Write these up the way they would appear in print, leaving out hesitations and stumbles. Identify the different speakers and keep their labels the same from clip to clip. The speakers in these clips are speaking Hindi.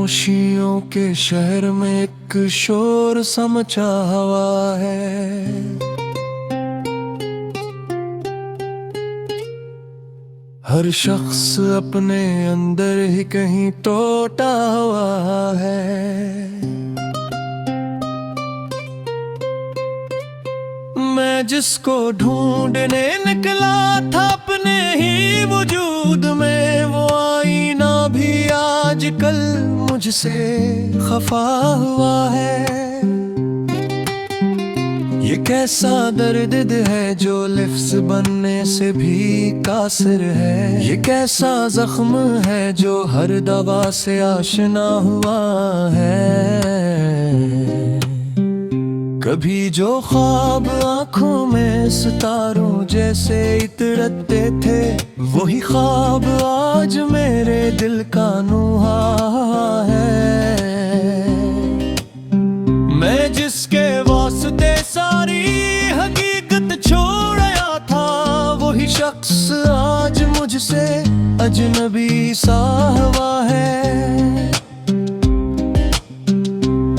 Speaker 1: खामोशियों के शहर में एक शोर सा मचा हुआ है। हर शख्स अपने अंदर ही कहीं टूटा हुआ है। मैं जिसको ढूंढने निकला था अपने ही वजूद में, वो आईना भी आजकल मुझसे खफा हुआ है। ये कैसा दर्द है जो लिफ्ज़ बनने से भी कासिर है। ये कैसा जख्म है जो हर दवा से आशना हुआ है। कभी जो ख्वाब आँखों में सितारों जैसे इतरते थे, वही ख्वाब आज मेरे दिल का नुहा है। मैं जिसके वास्ते सारी हकीकत छोड़ आया था, वही शख्स आज मुझसे अजनबी सा हुआ है।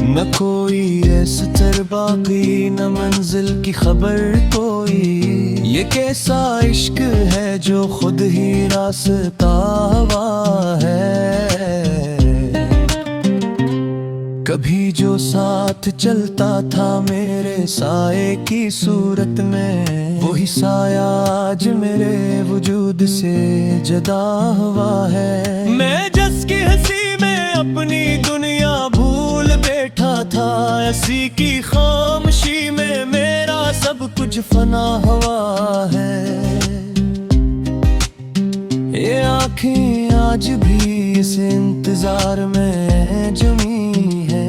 Speaker 1: न कोई ऐसर बाकी न मंजिल की खबर कोई, ये कैसा इश्क है जो खुद ही रास्ता हुआ है। कभी जो साथ चलता था मेरे साए की सूरत में, वही साया आज मेरे वजूद से जुदा हुआ है। मैं जिसकी हंसी में अपनी दुनिया भूल बैठा था, ऐसी की खामोशी में मेरा सब कुछ फना हुआ है। ये आँखें आज भी इस इंतजार में जमी है,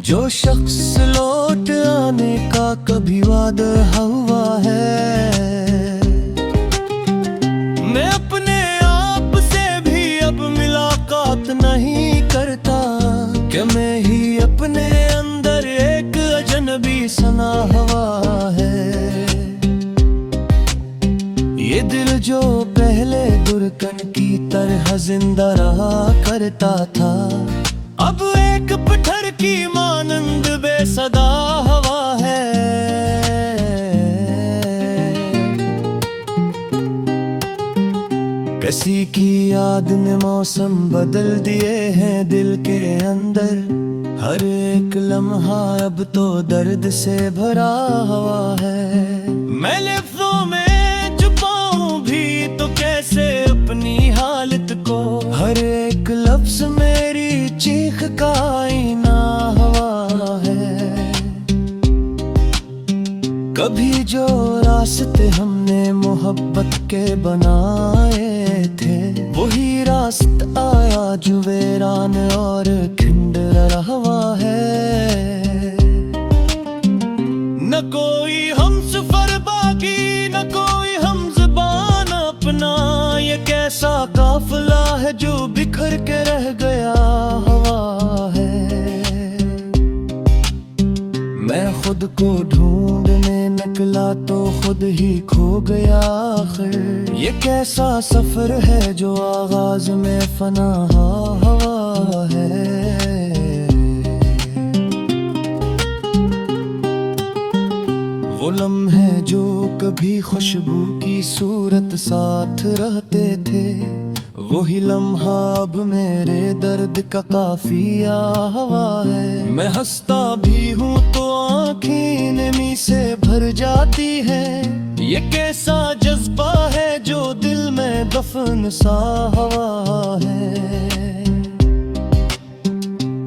Speaker 1: जो शख्स लौट आने का कभी वादा हुआ है। मैं अपने आप से भी अब मुलाकात नहीं करता, कि मैं ही अपने अंदर एक अजनबी सना हुआ है। ये दिल जो पहले दुर्कन की तरह जिंदा रहा करता था, अब एक पत्थर की मानंद बेसदा हवा है। किसी की याद ने मौसम बदल दिए हैं दिल के अंदर, हर एक लम्हा अब तो दर्द से भरा हुआ है। मैं लफ्ज़ों में छुपाऊं भी तो कैसे अपनी हालत को, हर एक लफ्ज़ मेरी चीख का आईना हुआ है। कभी जो रास्ते हमने मोहब्बत के बनाए थे, वही रास्ता आया जो वीरान और खंडर हुआ है। न कोई हमसफर बाकी न कोई हमज़बान अपना, ये कैसा काफिला है जो बिखर के रह गया हुआ है। मैं खुद को ढूंढने निकला तो खुद ही खो गया आखिर। ये कैसा सफर है जो आगाज में फना हुआ है। वो लम्हे जो कभी खुशबू की सूरत साथ रहते थे, वही लम्हा अब मेरे दर्द का काफिया हुआ है। मैं हंसता भी हूँ तो आँखें नमी से भर जाती है, ये कैसा जज्बा है जो दिल में दफन सा हुआ है।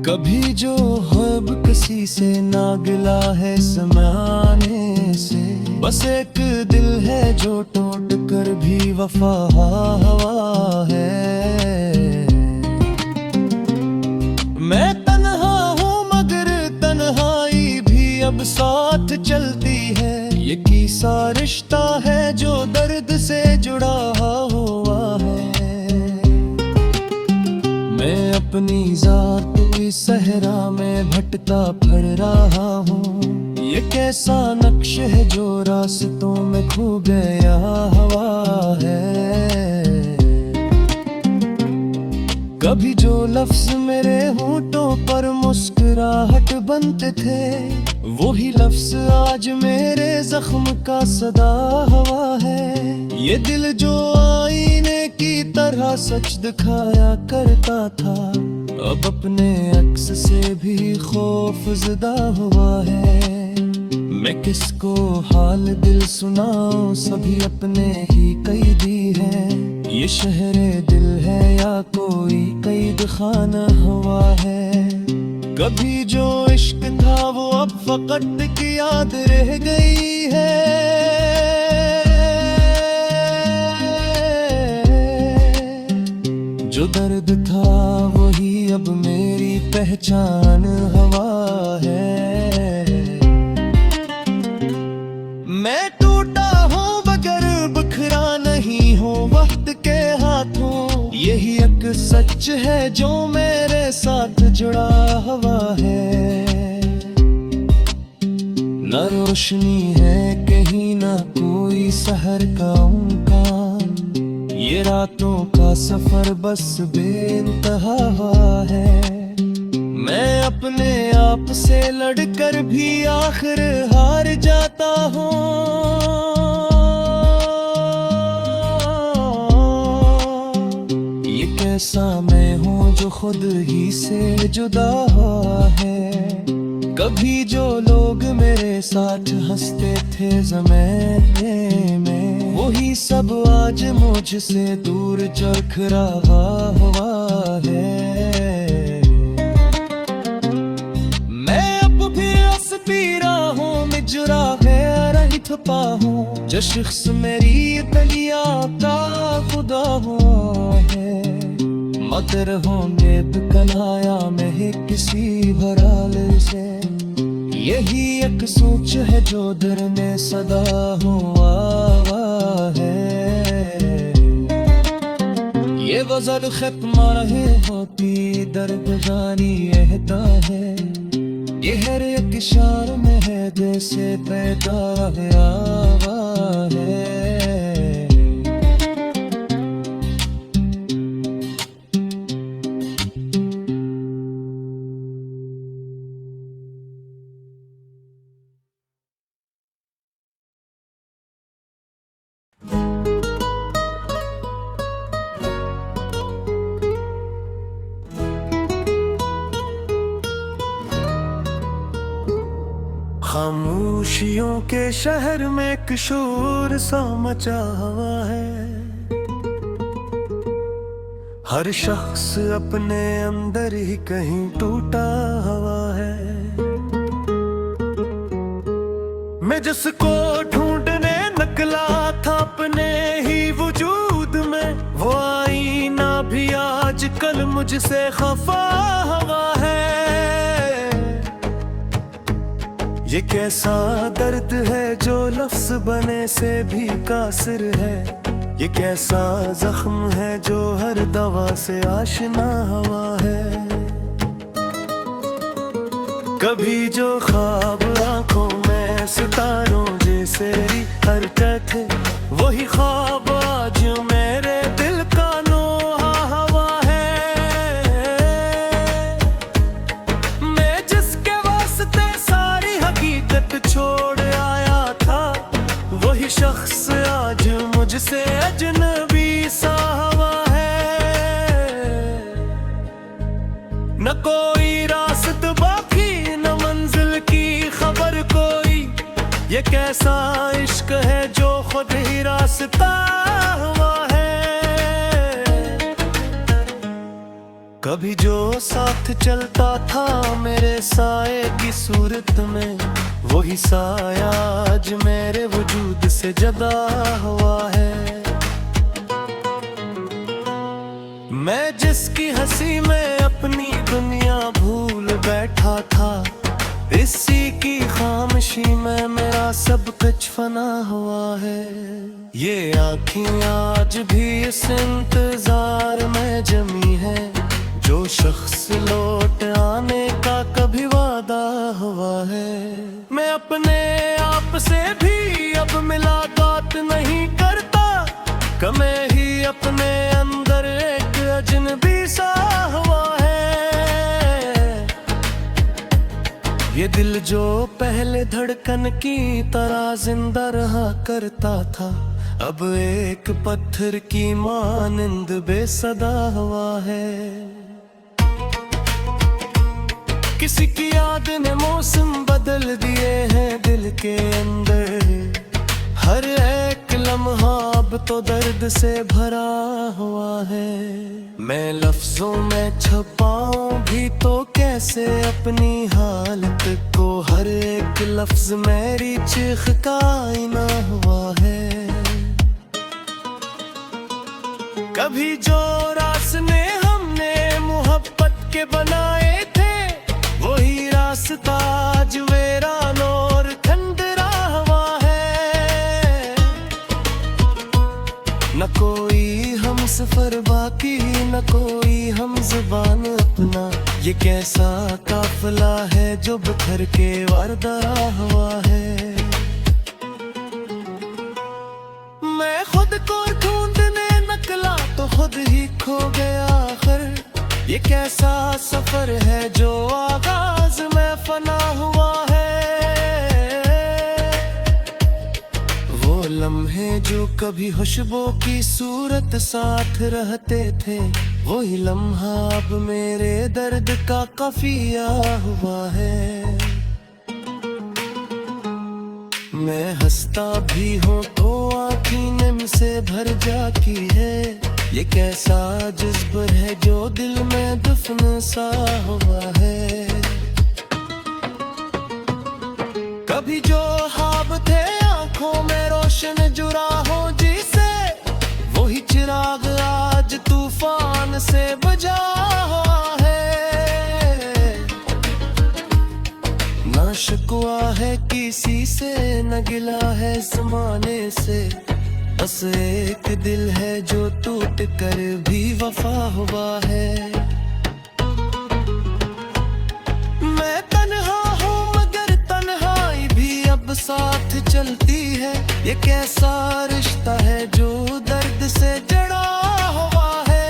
Speaker 1: कभी जो हब किसी से ना गिला है ज़माने से, बस एक दिल है जो टूट कर भी वफा हुआ है। मैं तन्हा हूँ मगर तन्हाई भी अब साथ चलती है, ये किसा रिश्ता है जो दर्द से जुड़ा हुआ है। मैं अपनी जात इस सहरा में भटका फिर रहा हूँ, ये कैसा नक्श है जो रास्तों में खो गया हुआ है। कभी जो लफ्ज मेरे होंठों पर मुस्कुराहट बनते थे, वही लफ्ज आज मेरे जख्म का सदा हवा है। ये दिल जो आईने की तरह सच दिखाया करता था, अब अपने अक्स से भी खौफजदा हुआ है। मैं किसको हाल दिल सुनाऊं, सभी अपने ही कैदी हैं। ये शहरे दिल है या कोई कैद खाना हुआ है। कभी जो इश्क था वो अब फकत की याद रह गई है। जो दर्द था वही अब मेरी पहचान हवा है। मैं टूटा हूँ मगर बिखरा नहीं हूँ वक्त के हाथों। यही एक सच है जो मेरे साथ जुड़ा हुआ है। न रोशनी है कहीं ना कोई सहर का उनका, ये रातों का सफर बस बेइंतहा हुआ है। मैं अपने आप से लड़कर भी आखिर हार जाता हूँ। ये कैसा मैं हूँ जो खुद ही से जुदा हुआ है। कभी जो लोग मेरे साथ हंसते थे ज़माने में, वही सब आज मुझसे दूर चख रहा हुआ है। थपा हूँ जो शख्स मेरी तलिया का खुदा हुआ है। मगर होंगे कनाया में ही किसी भराल से, यही एक सोच है जो दिल में सदा हुआ है। ये गज़ल खत्म रहे होती दर्द जानी रहता है। ये हर एक इशार में है जैसे पैदा हुआ है। खामोशियों के शहर में एक शोर सा मचा हुआ है। हर शख्स अपने अंदर ही कहीं टूटा हुआ है। मैं जिसको ढूंढने निकला था अपने ही वजूद में, वो आईना भी आजकल मुझसे खफा हुआ है। ये कैसा दर्द है जो लफ्ज बने से भी कासिर है। ये कैसा जख्म है जो हर दवा से आशना हुआ है। कभी जो ख्वाब आंखों में सितारों जैसे हरकत है, वही ख्वाब आज मेरे दिल का नोहा हवा है। मैं जिसके वास्ते सारी हकीकत छोड़ आया था, वही शख्स आज मुझसे अजनबी सा हुआ है। न कोई रास्ता बाकी न मंजिल की खबर कोई, ये कैसा इश्क है जो खुद ही रास्ता हुआ है। कभी जो साथ चलता था मेरे साए की सूरत में, वही साया आज मेरे वजूद से जुदा हुआ है। मैं जिसकी हंसी में अपनी दुनिया भूल बैठा था, इसी की खामोशी में मेरा सब कुछ फना हुआ है। ये आँखें आज भी इस इंतजार में जमी है, जो शख्स लौट आने का कभी वादा हुआ है। मैं अपने आप से भी अब मुलाकात नहीं करता, मैं ही अपने अंदर एक अजनबी सा हुआ है। ये दिल जो पहले धड़कन की तरह जिंदा रहा करता था, अब एक पत्थर की मानिंद बेसदा हुआ है। किसी की याद ने मौसम बदल दिए हैं दिल के अंदर, हर एक लम्हा अब तो दर्द से भरा हुआ है। मैं लफ्जों में छुपाऊं भी तो कैसे अपनी हालत को, हर एक लफ्ज मेरी चीख का आईना हुआ है। कभी जो रास्ते हमने मोहब्बत के बनाए थे, वही रास्ता आज वीरान और खंडरा हुआ है। न कोई हम सफर बाकी, न कोई हम जुबान अपना, ये कैसा काफिला है जो बिखर के वारदा हुआ है। मैं खुद को ढूंढने निकला तो खुद ही खो गया आखिर, ये कैसा सफर है जो आगाज में फना हुआ है। वो लम्हे जो कभी खुशबू की सूरत साथ रहते थे, वही लम्हा अब मेरे दर्द का काफिया हुआ है। मैं हंसता भी हूँ तो आँखें नम से भर जाती है, ये कैसा जज्बा है जो दिल में दफन सा हुआ है। कभी जो ख्वाब थे आंखों में रोशन जुरा हो जिसे, वही चिराग आज तूफान से बुझा हुआ है। ना शिकवा है किसी से, न गिला है ज़माने से, बस एक दिल है जो टूट कर भी वफा हुआ है। मैं तन्हा हूँ मगर तन्हाई भी अब साथ चलती है, ये कैसा रिश्ता है जो दर्द से जड़ा हुआ है।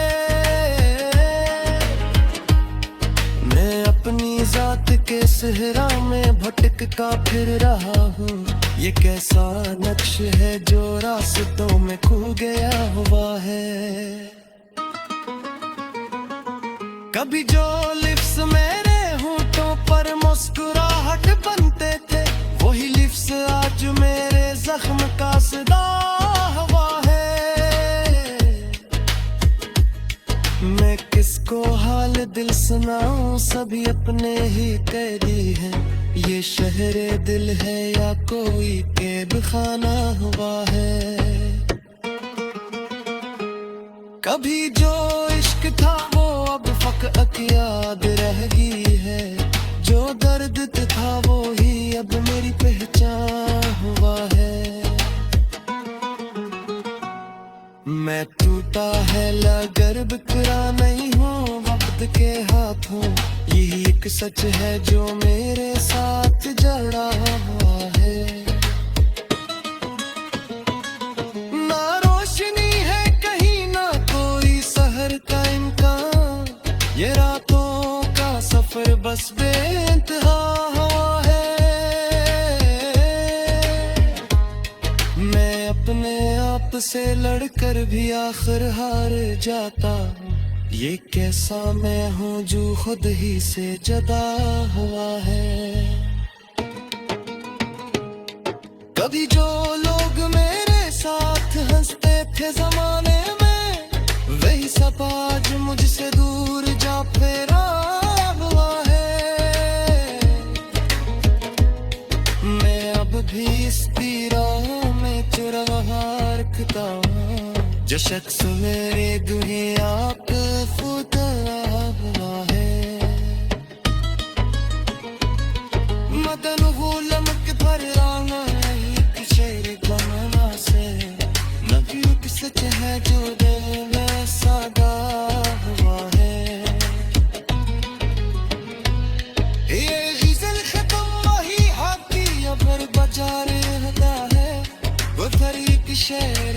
Speaker 1: मैं अपनी जात के सहरा में भटक का फिर रहा हूँ, ये कैसा नक्श है जो रास्तों में खो गया हुआ है। कभी जो लिप्स मेरे होठों पर मुस्कुराहट बनते थे, वही लिप्स आज मेरे जख्म का सदा हुआ है। मैं किसको हाल दिल सुनाऊं, सभी अपने ही कैदी हैं, ये शहरे दिल है या कोई कैद खाना हुआ है। कभी जो इश्क था वो अब फकत याद रह गई है, जो दर्द था वो ही अब मेरी पहचान हुआ है। मैं टूटा है मगर बिखरा नहीं हूँ वक्त के हाथों, यही एक सच है जो मेरे साथ जड़ा हुआ है। ना रोशनी है कहीं ना कोई सहर का इम्कान, ये रातों का सफर बस बेइंतहा हुआ है। मैं अपने आप से लड़कर भी आखिर हार जाता हूँ, ये कैसा मैं हूँ जो खुद ही से जुदा हुआ है। कभी जो लोग मेरे साथ हंसते थे जमाने में, वही सब आज मुझसे दूर जा फेरा हुआ है। मैं अब भी इस पीराहों में चुराहा रखता हूँ, जो शख्स मेरे दुनिया पे खुदा हुआ है। मदन गुलाम के फरराना नहीं शेर बनाना से, नबी की सच है जो दिल में सादा हुआ है। ये गज़ल खत्म वही हाथी अबर बजा रहा है, वो फरीक शेर